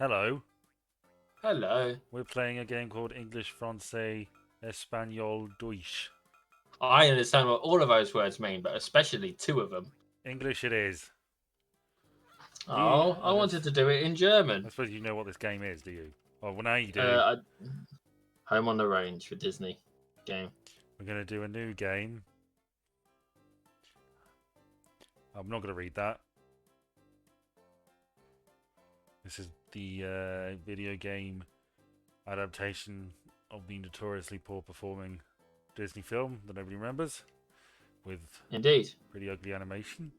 Hello, Hello. we're playing a game called English, Francais, Espanol, Deutsch. I understand what all of those words mean, but especially two of them. English it is. Do you, Oh, I wanted to do it in German. I suppose you know what this game is, do you? Oh, well, now you do. Uh, I, Home on the Range for Disney game. We're going to do a new game. I'm not going to read that. This is the video game adaptation of the notoriously poor performing Disney film that nobody remembers, with Indeed. pretty ugly animation.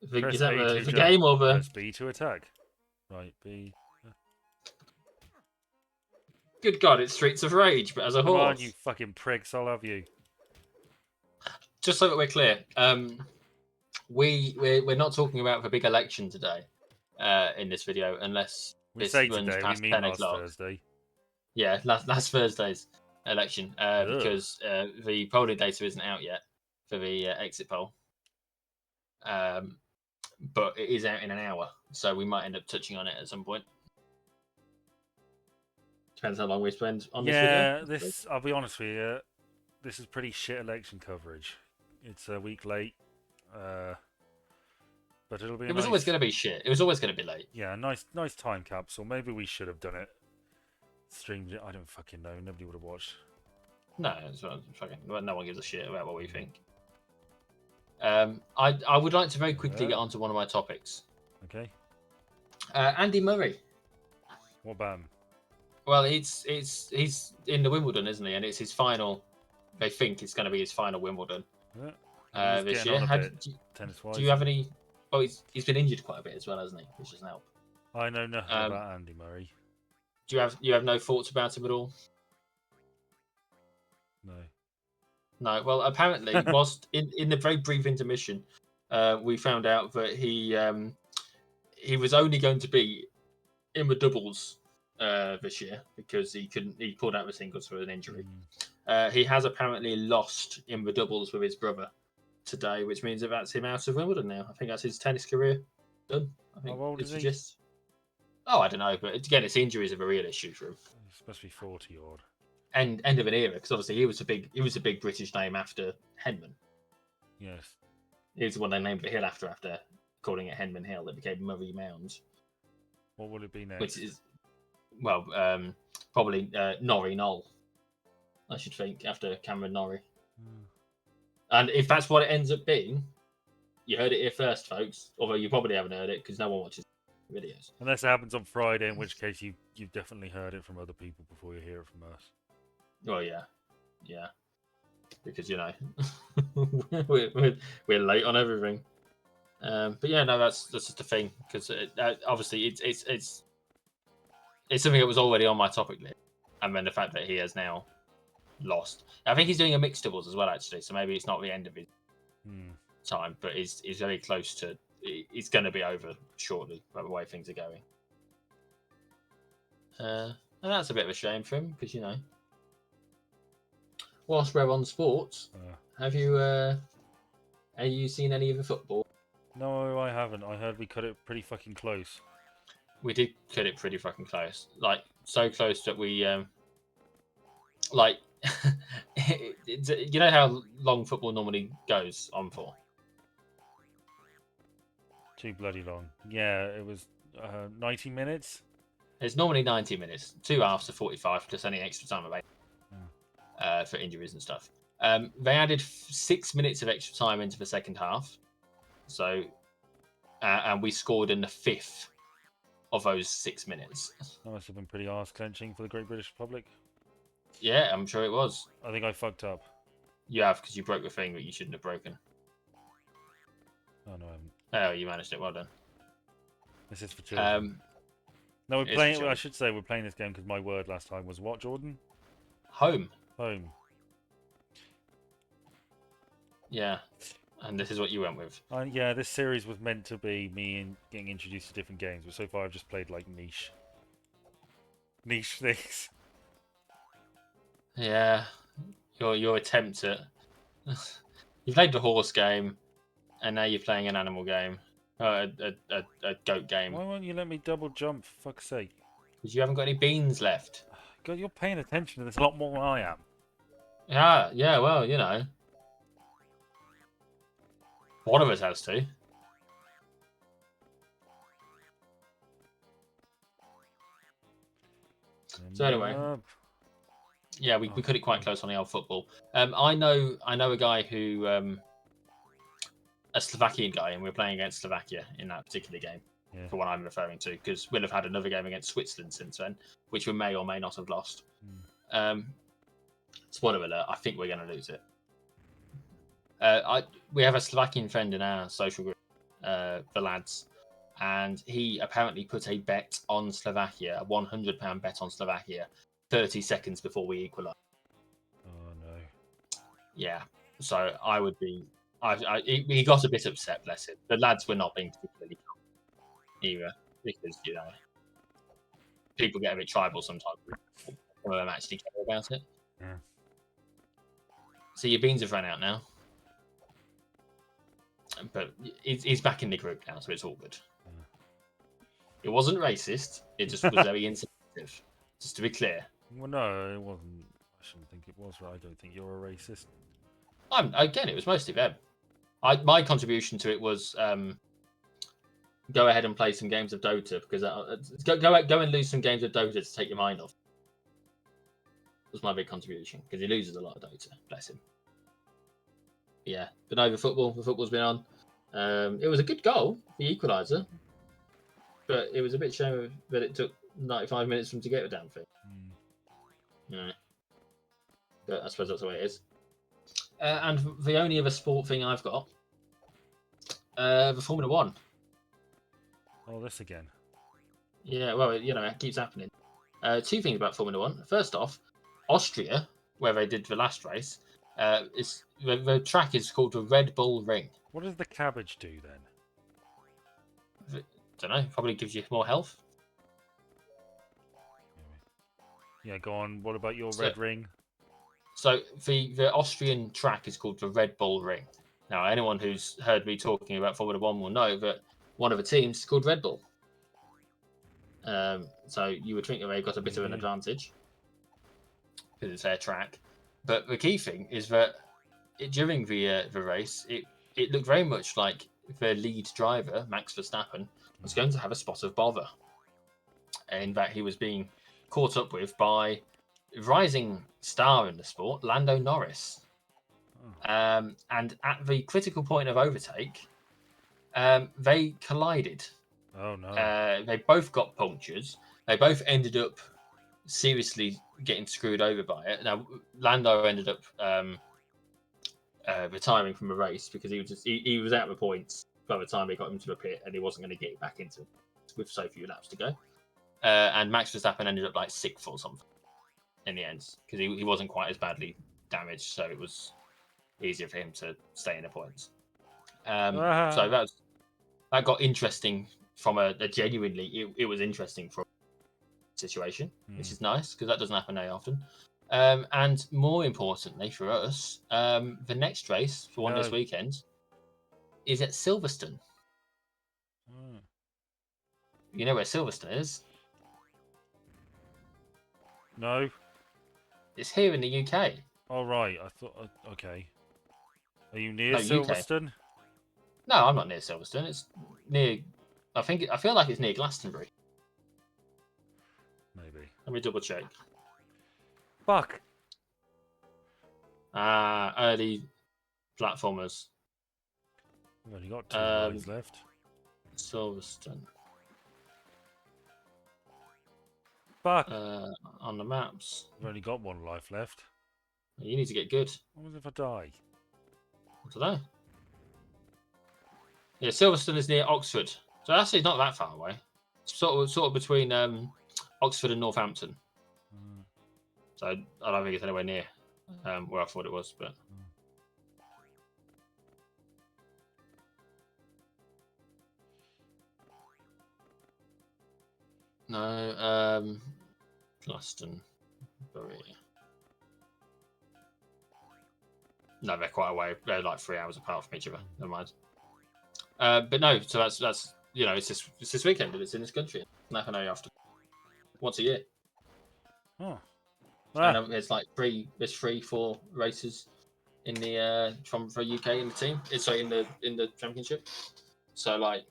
Is Press that A to the jump. game or the? Press B to attack. Right, B. Good God, it's Streets of Rage, but as a Come on, you horse. fucking pricks! I love you. Just so that we're clear, we're not talking about the big election today, in this video, unless We this say runs today, we past mean 10 last o'clock. Thursday. Yeah, last Thursday's election, Ugh. because the polling data isn't out yet for the exit poll. But it is out in an hour, so we might end up touching on it at some point. Depends how long we spend on this video. Yeah, I'll be honest with you, this is pretty shit election coverage. It's a week late, uh, but it'll be a It was always nice, going to be shit. It was always going to be late. yeah, nice time capsule. Maybe we should have done it. Streamed it. I don't fucking know. Nobody would have watched. No, no one gives a shit about what we think. I would like to very quickly get onto one of my topics. Okay. Andy Murray. What bam? Well, he's in the Wimbledon, isn't he? And it's his final. They think it's going to be his final Wimbledon He's this getting year. on a bit, tennis-wise. Do you have any? Oh, he's been injured quite a bit as well, hasn't he? Which doesn't help. I know nothing about Andy Murray. Do you have no thoughts about him at all? No. No. Well, apparently, whilst in the very brief intermission, we found out that he was only going to be in the doubles this year because he couldn't. He pulled out the singles for an injury. He has apparently lost in the doubles with his brother today, which means that that's him out of Wimbledon now. I think that's his tennis career done. I think How old is he? suggests. Oh, I don't know, but again, it's injuries are a real issue for him. He's supposed to be 40 odd. End of an era, because obviously he was a big British name after Henman. Yes. He was the one they named the hill after calling it Henman Hill. It became Murray Mounds. What will it be next? Which is, well, probably Norrie Knoll, I should think, after Cameron Norrie. And if that's what it ends up being, you heard it here first, folks. Although you probably haven't heard it because no one watches videos. Unless it happens on Friday, in which case you've definitely heard it from other people before you hear it from us. Well, yeah, because you know we're late on everything. But yeah, no, that's just the thing because obviously it's something that was already on my topic list, and then the fact that he has now lost. I think he's doing a mixed doubles as well, actually. So maybe it's not the end of his time, but he's very close to. It's going to be over shortly by the way things are going. And that's a bit of a shame for him because you know. Whilst we're on sports, have you seen any of the football? No, I haven't. I heard we cut it pretty fucking close. We did cut it pretty fucking close, like so close that we like you know how long football normally goes on for? Too bloody long. Yeah, it was 90 minutes. It's normally 90 minutes, 2 halves of 45 plus any extra time available for injuries and stuff. They added 6 minutes of extra time into the second half, so and we scored in the fifth of those 6 minutes. That must have been pretty arse clenching for the Great British Republic. Yeah, I'm sure it was. I think I fucked up. You have, because you broke the thing that you shouldn't have broken. Oh no, I haven't. Oh, you managed it. Well done. This is for children. No, we're It's playing. for I children. should say we're playing this game because my word last time was what, Jordan? Home. Home. Yeah, and this is what you went with. Yeah, this series was meant to be me getting introduced to different games, but so far I've just played like niche things. Yeah, your attempt at you played the horse game, and now you're playing an animal game. A goat game. Why won't you let me double jump, for fuck's sake? Because you haven't got any beans left. God, you're paying attention to this a lot more than I am. Yeah, well, you know. One of us has to. So anyway, yeah, we cut it quite close on the old football. I know a guy who, a Slovakian guy, and we were playing against Slovakia in that particular game. Yeah. For what I'm referring to, because we'll have had another game against Switzerland since then, which we may or may not have lost. Spoiler alert, I think we're going to lose it. We have a Slovakian friend in our social group, the lads, and he apparently put a bet on Slovakia, a £100 bet on Slovakia, 30 seconds before we equalised. Oh no. Yeah, so I would be. He got a bit upset, bless him. The lads were not being particularly either, because you know people get a bit tribal sometimes. Some of them actually care about it. Yeah. So your beans have run out now, but he's back in the group now, so it's all good. Yeah. It wasn't racist; it just was very insensitive. Just to be clear. Well, no, it wasn't. I shouldn't think it was. I don't think you're a racist. Again, it was mostly them. My contribution to it was go ahead and play some games of Dota, because go and lose some games of Dota to take your mind off. Was my big contribution, because he loses a lot of Dota. Bless him. Yeah, but no, the football's been on. It was a good goal, the equaliser, but it was a bit shame that it took 95 minutes for him to get the damn thing. Yeah, but I suppose that's the way it is. And the only other sport thing I've got, the Formula One. Oh, this again. Yeah, well, you know, it keeps happening. Two things about Formula One. First off, Austria, where they did the last race, is the track is called the Red Bull Ring. What does the cabbage do then? Don't know. Probably gives you more health. Yeah, go on. What about your red ring? So the Austrian track is called the Red Bull Ring. Now, anyone who's heard me talking about Formula One will know that one of the teams is called Red Bull. So you would think that they've got a bit of an advantage because it's their track. But the key thing is that during the race, it looked very much like the lead driver, Max Verstappen, was going to have a spot of bother, in that he was being caught up with by rising star in the sport, Lando Norris. And at the critical point of overtake, they collided. Oh no! They both got punctures. They both ended up seriously getting screwed over by it. Now, Lando ended up retiring from the race because he was out of the points by the time they got him to the pit, and he wasn't going to get back into it with so few laps to go. And Max Verstappen ended up like 6th or something in the end because he wasn't quite as badly damaged, so it was easier for him to stay in the points. So that got interesting from a genuinely it was interesting from a situation, which is nice because that doesn't happen very often. And more importantly for us, the next race for this weekend is at Silverstone. You know where Silverstone is? No. It's here in the UK. Oh right, I thought. Okay. Are you near Silverstone? UK. No, I'm not near Silverstone. It's near. I feel like it's near Glastonbury. Maybe. Let me double check. Fuck. Early platformers. We've only got 2 lines left. Silverstone. Fuck. On the maps. We've only got 1 life left. You need to get good. What if I die? I don't know. Yeah, Silverstone is near Oxford, so actually not that far away. It's sort of between Oxford and Northampton. So I don't think it's anywhere near where I thought it was, but. No, Glastonbury. No, they're quite away. They're like 3 hours apart from each other. Never mind. But no, so that's it's this weekend, but it's in this country. Nothing I have to once a year, Oh. and Ah. it's like there's 3-4 races in the from for UK in the team. It's in the championship. So like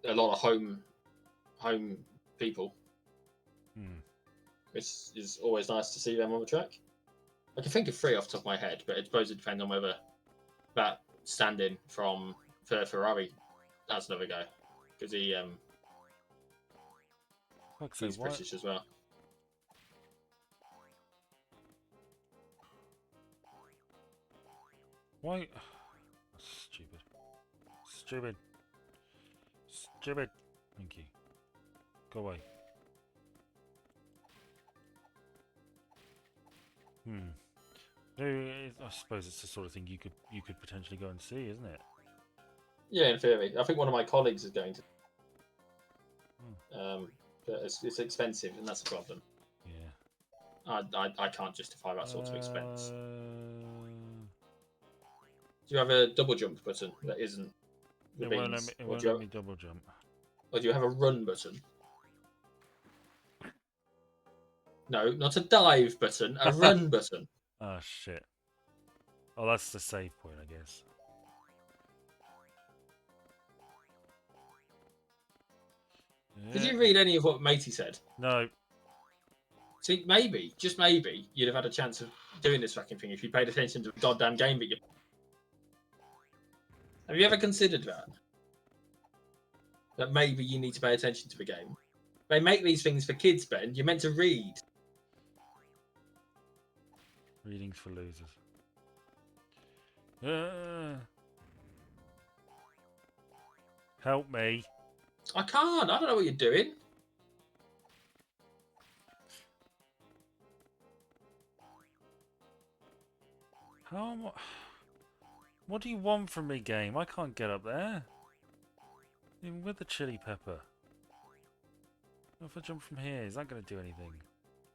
a lot of home people. Hmm. It's always nice to see them on the track. I can think of 3 off the top of my head, but I suppose it depends on whether that stand-in from for Ferrari has another go because Fuck's sake, he's what? British as well. Why? Stupid. Stupid. Stupid. Thank you. Go away. I suppose it's the sort of thing you could potentially go and see, isn't it? Yeah, in theory, I think one of my colleagues is going to. But it's expensive, and that's a problem. Yeah. I can't justify that sort of expense. Uh, Do you have a double jump button that isn't the it won't let beans, me. It won't let me double jump. or do you have a run button? No, not a dive button, a run button. Oh shit. Oh, that's the save point, I guess. Did Yeah. you read any of what Matey said? No. See, maybe, just maybe, you'd have had a chance of doing this fucking thing if you paid attention to the goddamn game that you. Have you ever considered that? That maybe you need to pay attention to the game. They make these things for kids, Ben. You're meant to read. Readings for losers. Help me. I can't. I don't know what you're doing. How? What do you want from me, game? I can't get up there. Even with the chili pepper. If I jump from here, is that going to do anything?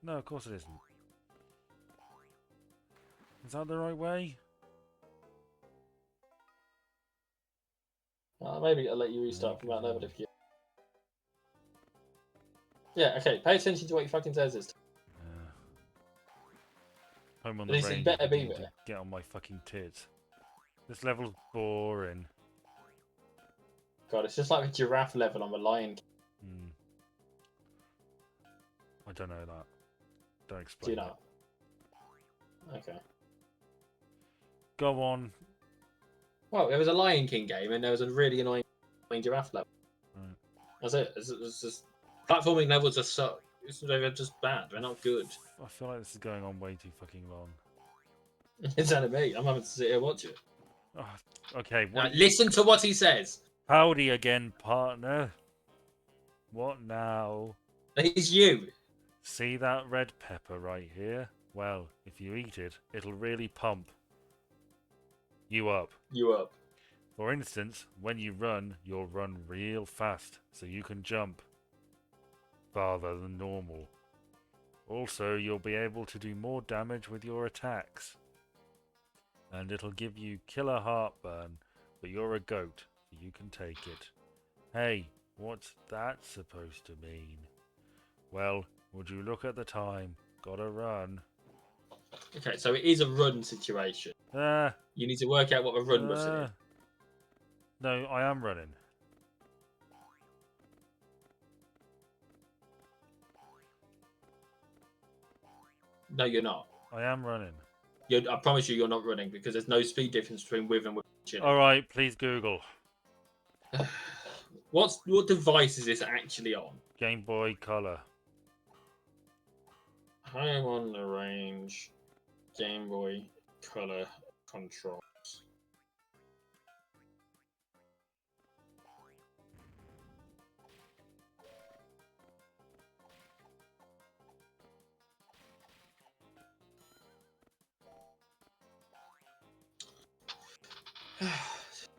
No, of course it isn't. Is that the right way? Maybe I'll let you restart from that level if you. Yeah, okay. Pay attention to what he fucking says this time. Home on But the he said range better is be beginning to there. get on my fucking tits. This level's boring. God, it's just like the giraffe level on the Lion King. I don't know that. Don't Do explain you it. know? Okay. Go on. Well, there was a Lion King game and there was a really annoying giraffe level. Right. That's it. It's just platforming levels are so they're just bad. They're not good. I feel like this is going on way too fucking long. It's out of me. I'm having to sit here and watch it. Oh, okay, Now, listen to what he says. Howdy again, partner. What now? He's you. See that red pepper right here? Well, if you eat it, it'll really pump you up. You up. For instance, when you run, you'll run real fast, so you can jump farther than normal. Also, you'll be able to do more damage with your attacks. And it'll give you killer heartburn, but you're a goat, so you can take it. Hey, what's that supposed to mean? Well, would you look at the time? Gotta run. Okay, so it is a run situation. You need to work out what a run button is. No, I am running. No, you're not. I am running. I promise you, you're not running because there's no speed difference between with and without. Alright, please Google. What device is this actually on? Game Boy Color. Home on the range, Game Boy Color controls.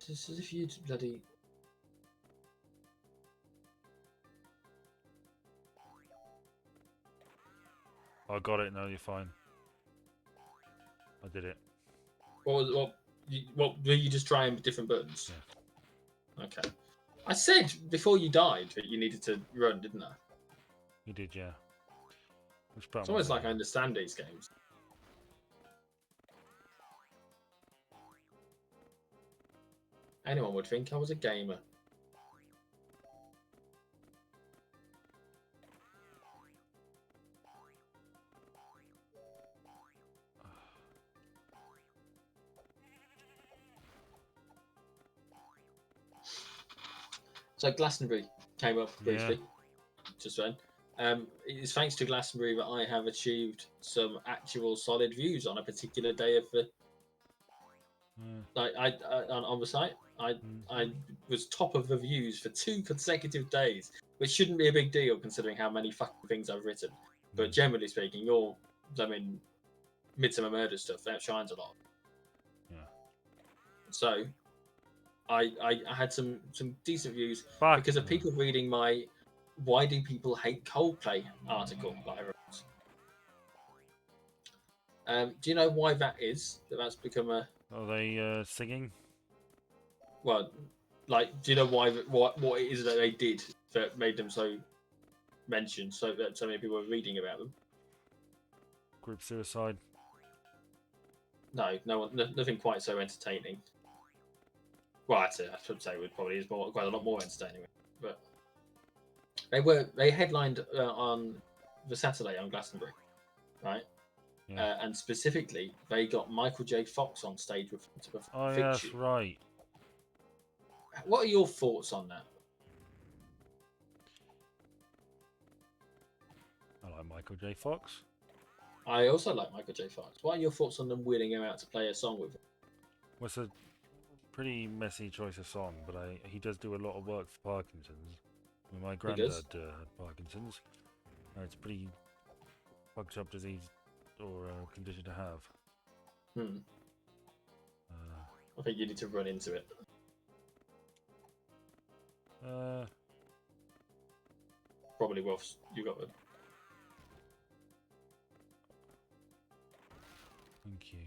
It's as if you'd bloody. I got it, no, you're fine. I did it. What were you just trying different buttons? Okay. I said before you died that you needed to run, didn't I? You did, yeah. Which It's button was almost it? like I understand these games. Anyone would think I was a gamer. So Glastonbury came up Yeah. briefly, just then. It's thanks to Glastonbury that I have achieved some actual solid views on a particular day of the on the site. I was top of the views for 2 consecutive days, which shouldn't be a big deal considering how many fucking things I've written. But generally speaking, your Midsummer Murder stuff outshines a lot. Yeah. So I had some decent views Fuck. because of people reading my "Why Do People Hate Coldplay" article that I wrote. Do you know why that is? That's become a Are they singing? well, like, do you know why? What it is that they did that made them so mentioned, so that so many people were reading about them? Group suicide? No, nothing quite so entertaining. Well, I should say it probably is quite a lot more entertaining, but they headlined on the Saturday on Glastonbury, right? Yeah. And specifically, they got Michael J. Fox on stage with to perform Oh, Fix yeah, that's You. right. What are your thoughts on that? I like Michael J. Fox. I also like Michael J. Fox. What are your thoughts on them wheeling him out to play a song with him? Well, it's a pretty messy choice of song, but he does do a lot of work for Parkinson's. I mean, my He does. granddad had Parkinson's. It's a pretty fucked up disease or condition to have. Hmm. I think you need to run into it. Probably Wolves. You got them. Thank you.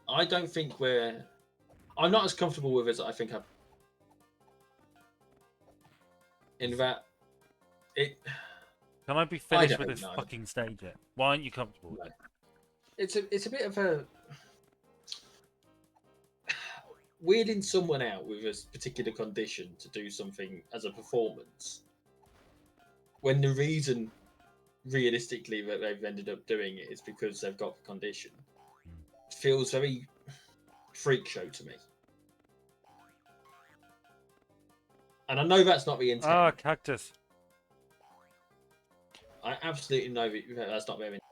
I don't think we're. I'm not as comfortable with it as I think I. In that, it. Can I be finished with this fucking stage yet? Why aren't you comfortable with it? It's a bit of a wheeling someone out with a particular condition to do something as a performance when the reason realistically that they've ended up doing it is because they've got the condition feels very freak show to me. And I know that's not the intent. Ah, cactus. I absolutely know that that's not their intent.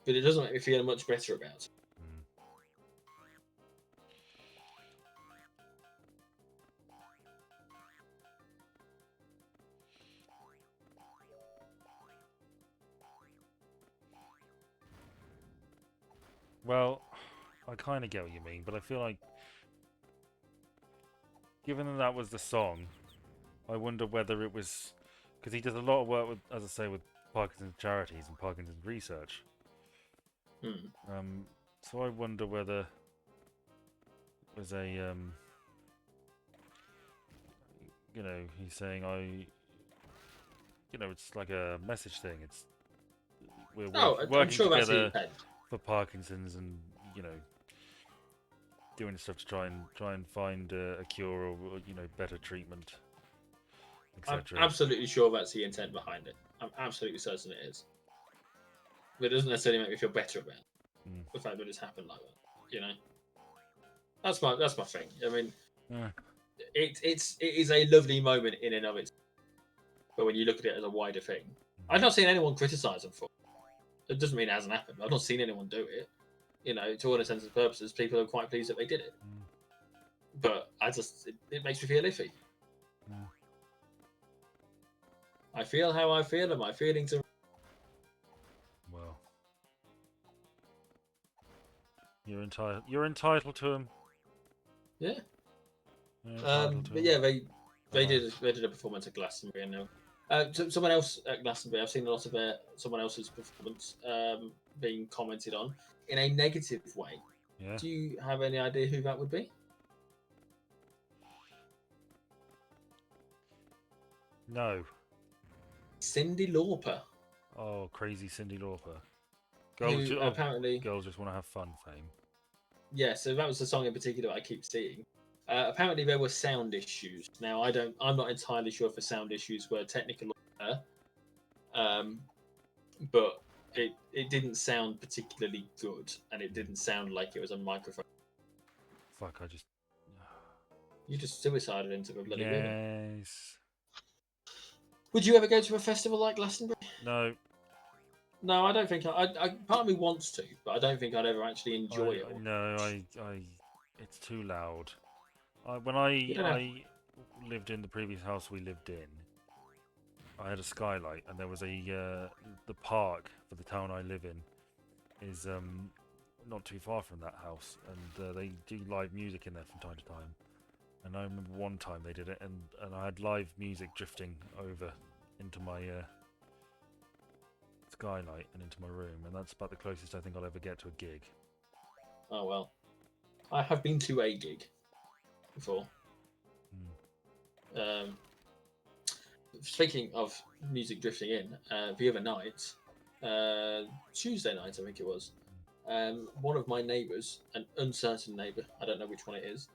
But it doesn't make me feel much better about it. Well, I kind of get what you mean, but I feel like, given that was the song, I wonder whether it was because he does a lot of work with, as I say, with Parkinson's charities and Parkinson's research. So I wonder whether it was a, he's saying it's like a message thing. It's we're working sure together for Parkinson's, and doing stuff to try and find a cure or better treatment, etc. I'm absolutely sure that's the intent behind it. I'm absolutely certain it is. But it doesn't necessarily make me feel better about the fact that it's happened like that. That's my thing. I mean, it is a lovely moment in and of itself. But when you look at it as a wider thing, I've not seen anyone criticise them for it. It doesn't mean it hasn't happened. I've not seen anyone do it. To all intents and purposes, people are quite pleased that they did it. But it makes me feel iffy. I feel how I feel, and my feelings are. Well, you're entitled to them. Yeah. But yeah, they did a performance at Glastonbury, and Someone else at Glastonbury, I've seen a lot of someone else's performance being commented on in a negative way. Yeah. Do you have any idea who that would be? No. Cyndi Lauper, Oh, crazy Cyndi Lauper. who apparently, girls just want to have fun. Fame. yeah. So that was the song in particular I keep seeing. Apparently there were sound issues. Now I'm not entirely sure if the sound issues were technical or but it didn't sound particularly good, and it didn't sound like it was a microphone. Fuck! I just. You just suicided into the bloody river. Yes. Would you ever go to a festival like Glastonbury? No. No, I don't think I part of me wants to, but I don't think I'd ever actually enjoy it. No. It's too loud. When You don't have. I lived in the previous house we lived in, I had a skylight, and there was the park for the town I live in is not too far from that house, and they do live music in there from time to time. And I remember one time they did it, and I had live music drifting over into my skylight and into my room, and that's about the closest I think I'll ever get to a gig. Oh well, I have been to a gig before. Speaking of music drifting in, the other night, Tuesday night I think it was, one of my neighbours, an uncertain neighbour, I don't know which one it is,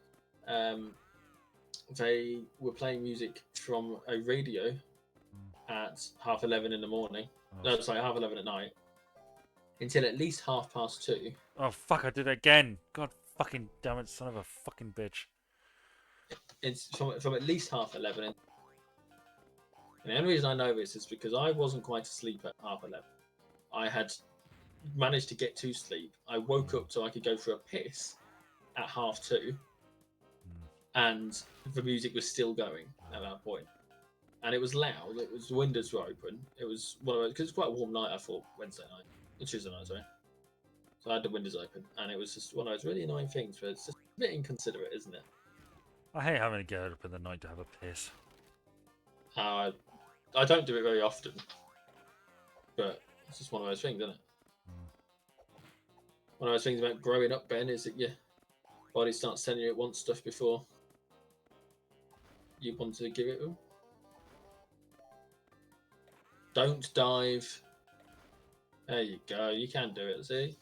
they were playing music from a radio at 11:30 in the morning. Oh, No, sorry, 11:30 at night, until at least 2:30. oh fuck! I did it again. God fucking damn it, son of a fucking bitch. It's from at least 11:30. And the only reason I know this is because I wasn't quite asleep at 11:30. I had managed to get to sleep. I woke up so I could go for a piss at 2:30, and the music was still going at that point. And it was loud. It was, the windows were open. It was one of those, because it's quite a warm night. I thought Tuesday night, sorry. So I had the windows open, and it was just one of those really annoying things. Where it's just a bit inconsiderate, isn't it? I hate having to get up in the night to have a piss. I don't do it very often, but it's just one of those things, isn't it? One of those things about growing up, Ben, is that your body starts telling you it wants stuff before you want to give it them. Don't dive. There you go. You can do it, see?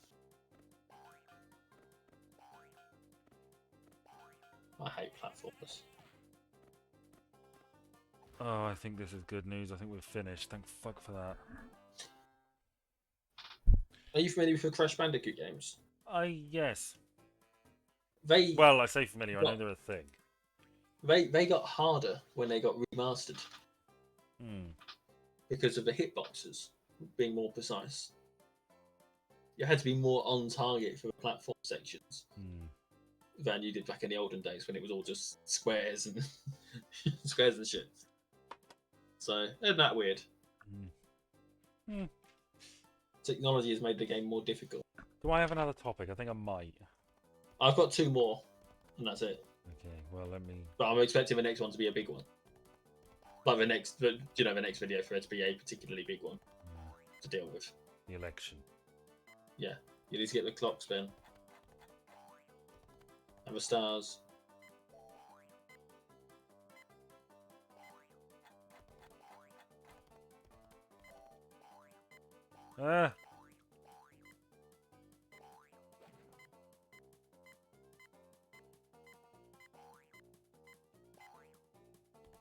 I hate platformers. Oh, I think this is good news. I think we've finished. Thank fuck for that. Are you familiar with the Crash Bandicoot games? Yes. They Well, I say familiar. I know they're a thing. they got harder when they got remastered Hmm. because of the hitboxes being more precise. You had to be more on target for the platform sections than you did back in the olden days when it was all just squares and squares and shit. So isn't that weird? Technology has made the game more difficult. Do I have another topic? I think I might. I've got two more, and that's it. Okay, well, let me. But I'm expecting the next one to be a big one. Like the next video for it to be a particularly big one to deal with. The election. Yeah, you need to get the clock spin. And the stars. Ah!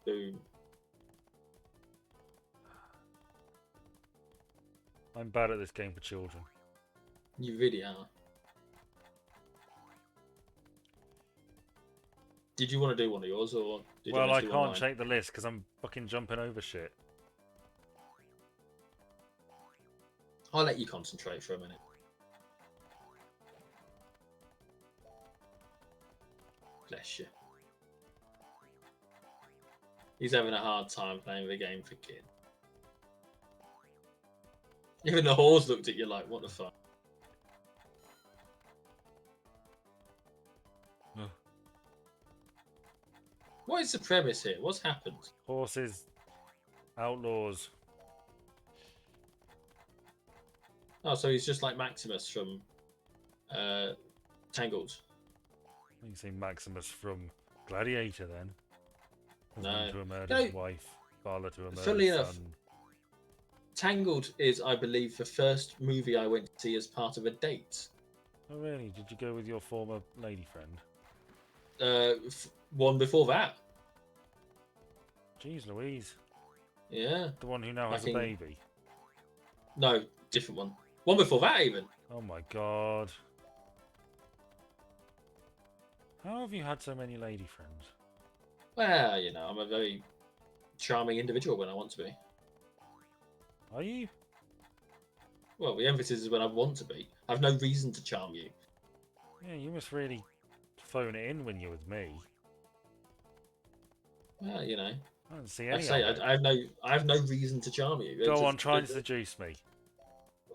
Boom. I'm bad at this game for children. You really are. Did you want to do one of yours, or did you Well, want I to do can't one check the list because I'm fucking jumping over shit. I'll let you concentrate for a minute. Bless you. He's having a hard time playing the game for kids. Even the whores looked at you like, what the fuck? What is the premise here? What's happened? Horses Outlaws. Oh, so he's just like Maximus from Tangled. You can say Maximus from Gladiator then. Husband No. to a You murdered know, wife, father to a funnily murdered enough, son. Tangled is, I believe, the first movie I went to see as part of a date. Oh really? Did you go with your former lady friend? One before that. Jeez Louise. Yeah. The one who now has Back a in baby. No, different one. One before that even. Oh my god. How have you had so many lady friends? Well, you know, I'm a very charming individual when I want to be. Are you? Well, the emphasis is when I want to be. I have no reason to charm you. Yeah, you must really phone it in when you're with me. Well, you know, I don't see like I any say, of it. I have no reason to charm you. Go on, try and seduce me.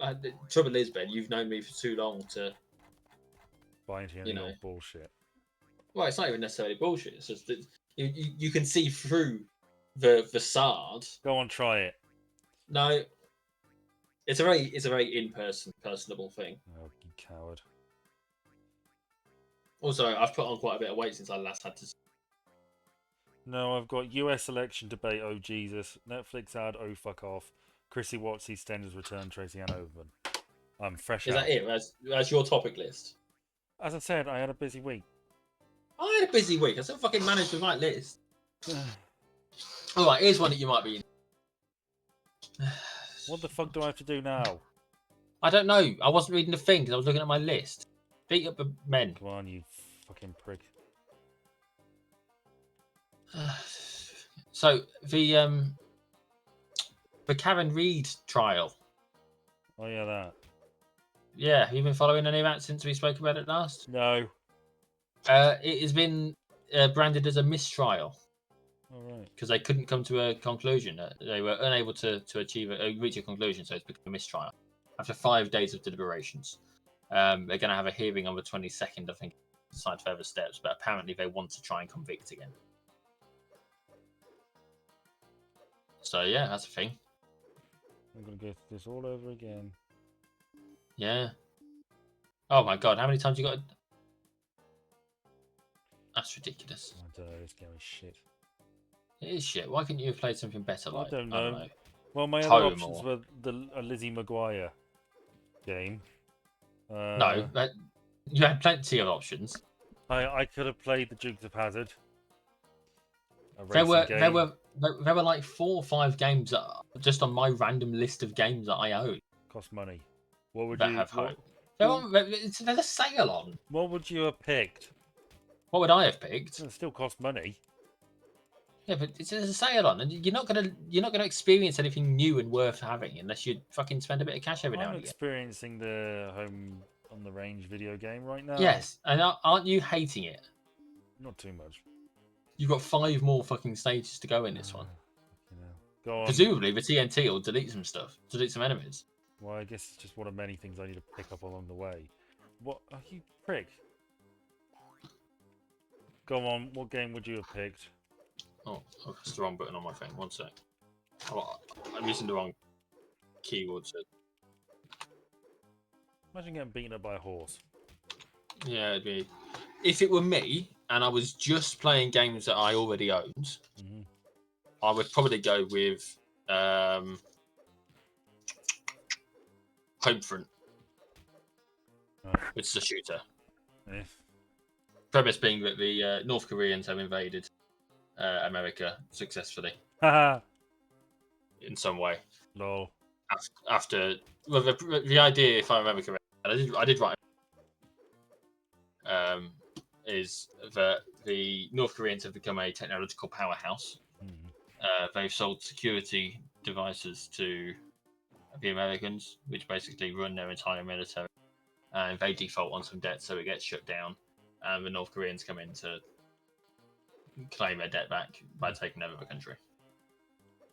The trouble is, Ben, you've known me for too long to, Buy into you any know. old bullshit. Well, it's not even necessarily bullshit. It's just that you can see through the facade. Go on, try it. No, it's a very in person, personable thing. Oh, you coward. Also, I've put on quite a bit of weight since I last had to. No, I've got US election debate, oh Jesus. Netflix ad, oh fuck off. Chrissy Watts, EastEnders return, Tracy Ann Overman. I'm fresh Is out. that it? As your topic list? As I said, I had a busy week. I had a busy week. I still fucking managed the right list. All right, here's one that you might be in. What the fuck do I have to do now? I don't know. I wasn't reading the thing because I was looking at my list. Beat up the men. Come on, you fucking prick. So the Karen Reid trial. Oh yeah, that. Yeah, have you been following any of that since we spoke about it last? No. It has been branded as a mistrial Alright. because they couldn't come to a conclusion. They were unable to reach a conclusion, so it's become a mistrial after 5 days of deliberations. They're going to have a hearing on the 22nd, I think, to decide further steps. But apparently, they want to try and convict again. So yeah, that's a thing. I'm gonna go through this all over again. Yeah. Oh my god, how many times you got? That's ridiculous. I don't know, this game is shit. It is shit. Why couldn't you have played something better? Like I don't know. Well, my other Tome options or... were the Lizzie McGuire game. No, you had plenty of options. I could have played the Dukes of Hazzard. A There racing game. were like 4 or 5 games just on my random list of games that I own Cost money. What would that you? have What, hope. There's a sale on. what would you have picked? What would I have picked? It still cost money. Yeah, but there's a sale on, and you're not gonna experience anything new and worth having unless you fucking spend a bit of cash every now I'm and again. experiencing the Home on the Range video game right now. Yes, and aren't you hating it? Not too much. You've got 5 more fucking stages to go in this one. You know. Go on. Presumably, the TNT will delete some stuff, delete some enemies. Well, I guess it's just one of many things I need to pick up along the way. What? Oh, you prick. Go on. What game would you have picked? Oh, that's the wrong button on my phone. 1 sec. I'm using the wrong keyboard. So... Imagine getting beaten up by a horse. Yeah, it'd be... If it were me and I was just playing games that I already owned, I would probably go with Homefront, which is a shooter. Yeah. Premise being that the North Koreans have invaded America successfully Haha. in some way. Lol. After well, the idea, if I remember correctly, and I did write, is that the North Koreans have become a technological powerhouse. They've sold security devices to the Americans, which basically run their entire military, and they default on some debt, so it gets shut down, and the North Koreans come in to claim their debt back by taking over the country.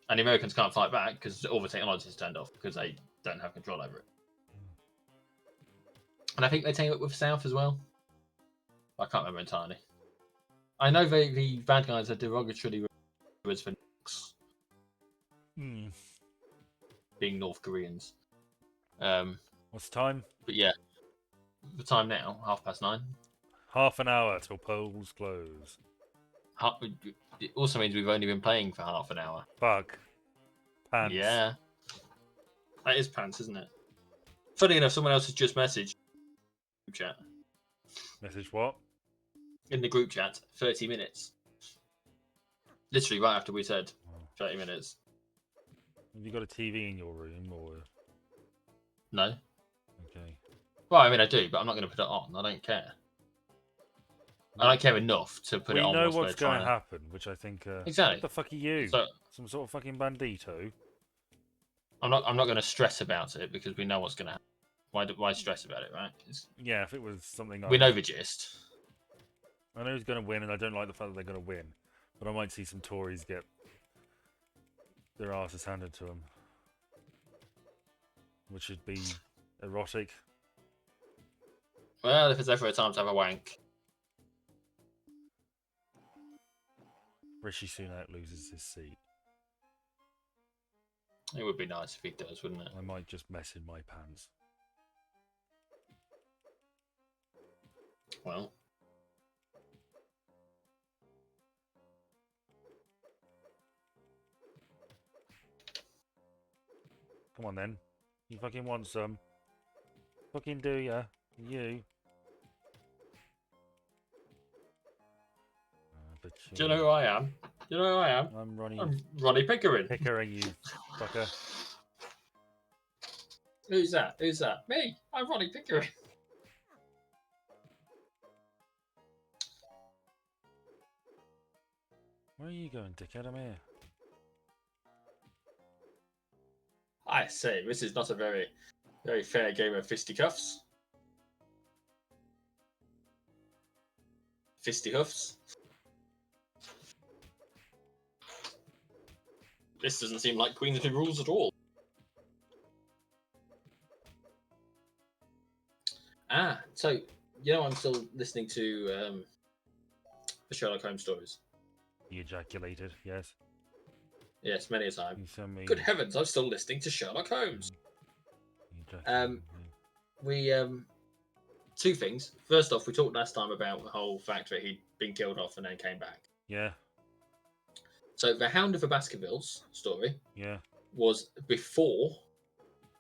And the Americans can't fight back because all the technology is turned off because they don't have control over it. And I think they team up with South as well. I can't remember entirely. I know the bad guys are derogatorily referred for nukes. Hmm. being North Koreans. Um, What's the time? but yeah, the time now, 9:30. Half an hour till polls close. It also means we've only been playing for half an hour. Fuck. Pants. Yeah, that is pants, isn't it? Funny enough, someone else has just messaged group chat Message what? in the group chat. 30 minutes, literally right after we said Oh. 30 minutes. Have you got a TV in your room or? No. Okay. Well, I mean, I do, but I'm not going to put it on. I don't care. I don't care enough to put it We on. know Whilst what's we're going trying to happen, which I think. Exactly. What the fuck are you? So Some sort of fucking bandito? I'm not going to stress about it because we know what's going to happen. Why stress about it, right? Yeah, if it was something We know the gist. I know who's going to win, and I don't like the fact that they're going to win. But I might see some Tories get their asses handed to them. Which would be erotic. Well, if it's ever a time to have a wank. Rishi Sunak loses his seat. It would be nice if he does, wouldn't it? I might just mess in my pants. Well. Come on then. You fucking want some? Fucking do ya? You? Do you know who I am? Do you know who I am? I'm Ronnie. I'm Ronnie Pickering. Pickering, you fucker. Who's that? Who's that? Me. I'm Ronnie Pickering. Where are you going, dickhead? I'm here. I say, this is not a very, very fair game of fisticuffs. Fisticuffs. This doesn't seem like Queensbury rules at all. So I'm still listening to the Sherlock Holmes stories. You ejaculated, yes. Yes, many a time. You sent me. Good heavens, I'm still listening to Sherlock Holmes. You We two things. First off, we talked last time about the whole fact that he'd been killed off and then came back. Yeah. So the Hound of the Baskervilles story Yeah. was before.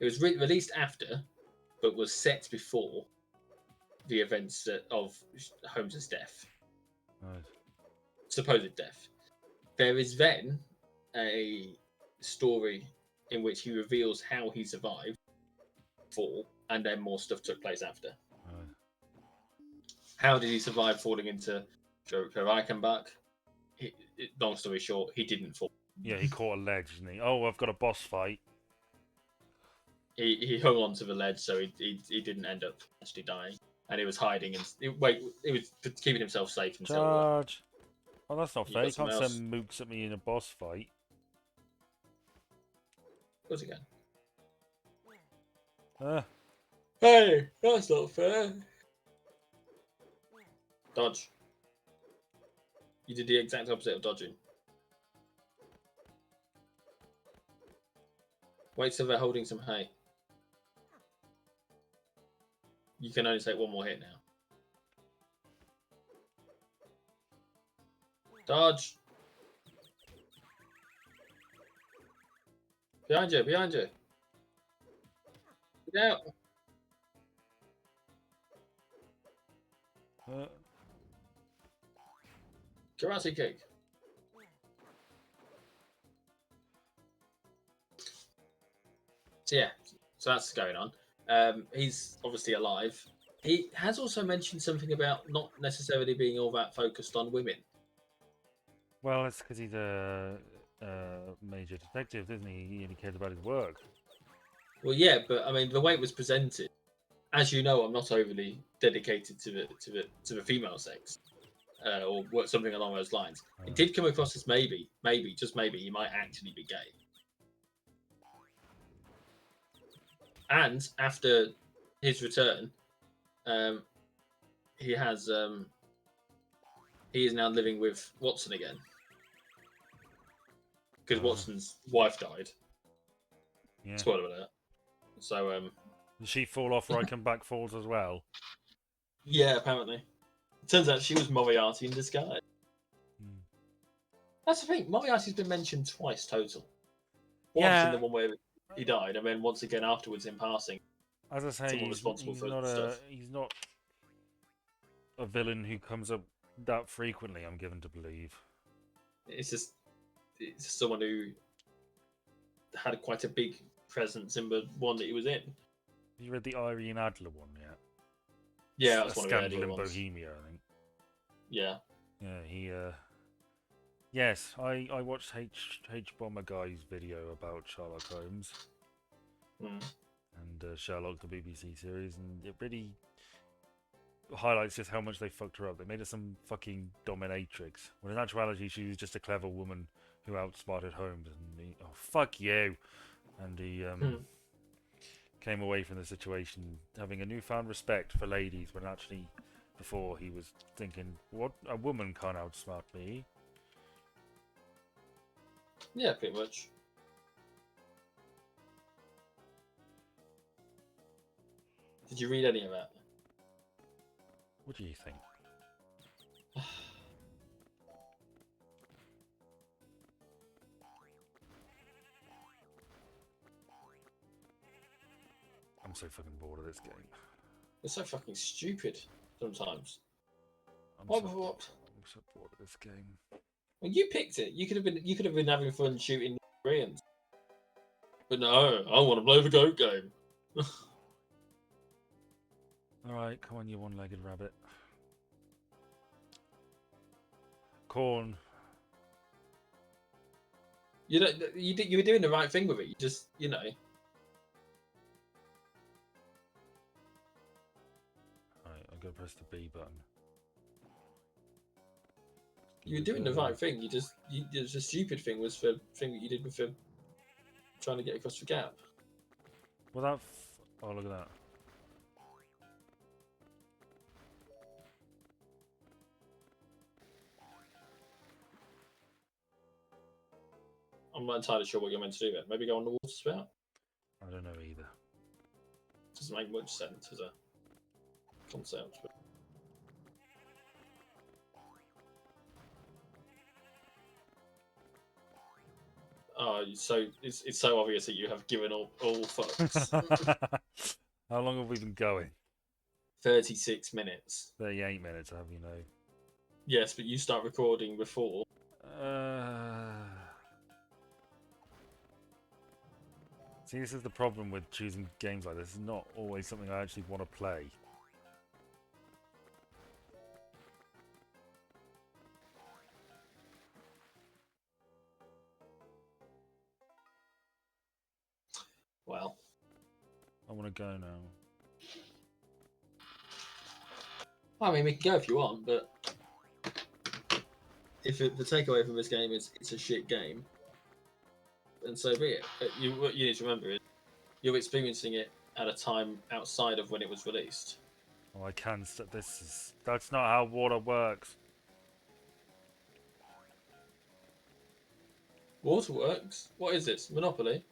It was released after, but was set before the events of Holmes's death. Right. Supposed death. There is then a story in which he reveals how he survived fall, and then more stuff took place after. Right. How did he survive falling into Reichenbach? Long story short, he didn't fall. Yeah, he caught a ledge, didn't he? Oh, I've got a boss fight. He hung onto the ledge, so he didn't end up actually dying, and he was hiding and he was keeping himself safe until. Charge. Oh, that's not You fair. got You can't someone send mooks at me in a boss fight. What's again? Hey, that's not fair. Dodge. You did the exact opposite of dodging. Wait till they're holding some hay. You can only take one more hit now. Dodge. Behind you, behind you. Get out. Karate kick. So yeah, so that's going on. He's obviously alive. He has also mentioned something about not necessarily being all that focused on women. Well, it's because he's a major detective, isn't he? He only cares about his work. Well, yeah, but I mean, the way it was presented, as you know, I'm not overly dedicated to the female sex, or something along those lines. It did come across as maybe, just maybe, he might actually be gay. And after his return, he is now living with Watson again. because Watson's wife died. Yeah. Spoiler alert. So Did she fall off Reichenbach Falls as well? yeah, apparently. Turns out she was Moriarty in disguise. Hmm. That's the thing. Moriarty's been mentioned twice total. Once Yeah. in the one where he died, and then once again afterwards in passing. As I say, Someone responsible he's for not stuff. he's not a villain who comes up that frequently. I'm given to believe. It's just someone who had quite a big presence in the one that he was in. Have you read the Irene Adler one yet? Yeah, A that's one of the Scandal earlier in ones. Bohemia, I think. Yeah. Yeah, he. Yes, I watched H Bomber Guy's video about Sherlock Holmes and Sherlock, the BBC series, and it really highlights just how much they fucked her up. They made her some fucking dominatrix, when in actuality she was just a clever woman who outsmarted Holmes. And he, oh fuck you, and he came away from the situation having a newfound respect for ladies, when actually before he was thinking, what, a woman can't outsmart me. Yeah, pretty much. Did you read any of that? What do you think? I'm so fucking bored of this game. It's so fucking stupid sometimes. I'm What? so bored of this game. Well, you picked it. You could have been having fun shooting Koreans. But no, I want to play the goat game. Alright, come on, you one-legged rabbit. Corn. You were doing the right thing with it. You just, Alright, I've got to press the B button. You were doing the right thing. The stupid thing was the thing that you did with the trying to get across the gap. Well, that. Oh, look at that. I'm not entirely sure what you're meant to do there. Maybe go on the water spout. I don't know either. Doesn't make much sense as a concept. But... Oh, so it's so obvious that you have given all fucks. How long have we been going? 36 minutes. 38 minutes, have you know? Yes, but you start recording before. See, this is the problem with choosing games like this. It's not always something I actually want to play. Well, I want to go now. I mean, we can go if you want, but if the takeaway from this game is it's a shit game, and so be it. But what you need to remember is you're experiencing it at a time outside of when it was released. Oh, I can. That's not how water works. Waterworks? What is this? Monopoly?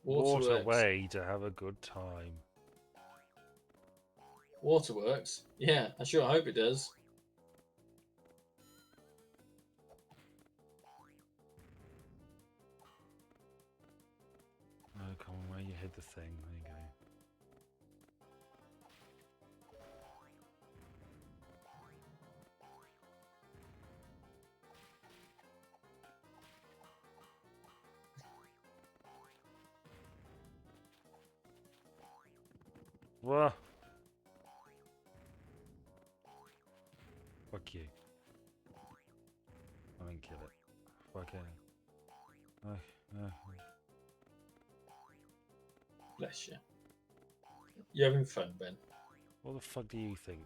Water Waterworks. way to have a good time. Waterworks? Yeah, I sure hope it does. Oh, come on, where you hit the thing. There you go. Whoa. Fuck you. I didn't kill it. Fuck it. Bless you. You're having fun, Ben. What the fuck do you think?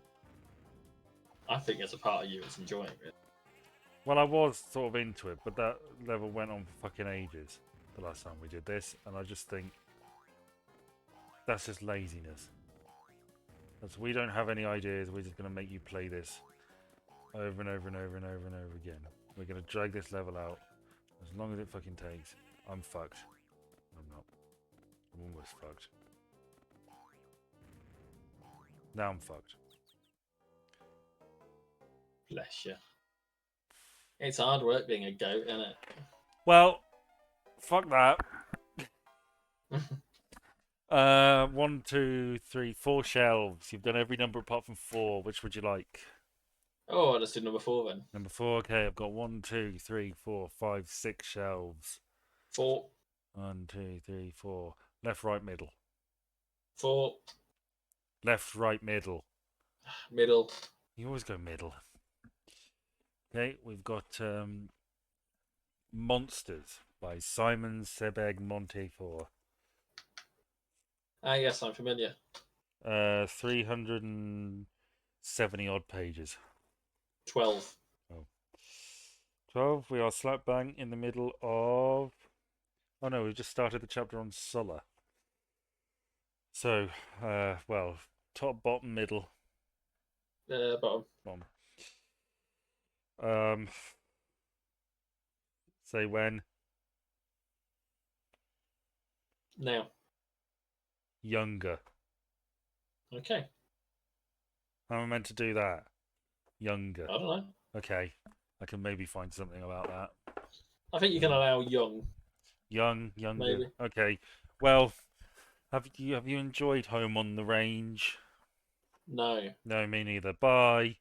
I think there's a part of you that's enjoying it. Well, I was sort of into it, but that level went on for fucking ages the last time we did this, and I just think that's just laziness. That's, we don't have any ideas, we're just going to make you play this over and over and over and over and over again. We're going to drag this level out as long as it fucking takes. I'm fucked. I'm not. I'm almost fucked. Now I'm fucked. Bless you. It's hard work being a goat, isn't it? Well, fuck that. 1, 2, 3, 4 shelves. You've done every number apart from 4. Which would you like? Oh, let's do number 4 then. Number 4. Okay, I've got 1, 2, 3, 4, 5, 6 shelves. 4. 1, 2, 3, 4. Left, right, middle. 4. Left, right, middle. Middle. You always go middle. Okay, we've got Monsters by Simon Sebag Montefiore. Ah, yes, I'm familiar. 370 odd pages. 12. 12. We are slap bang in the middle of. Oh no, we've just started the chapter on Sulla. So, well, top, bottom, middle. Bottom. Say when. Now. Younger. Okay. How am I meant to do that? Younger. I don't know. Okay. I can maybe find something about that. I think you can allow young. Younger. Maybe. Okay. Well, have you enjoyed Home on the Range? No. No, me neither. Bye.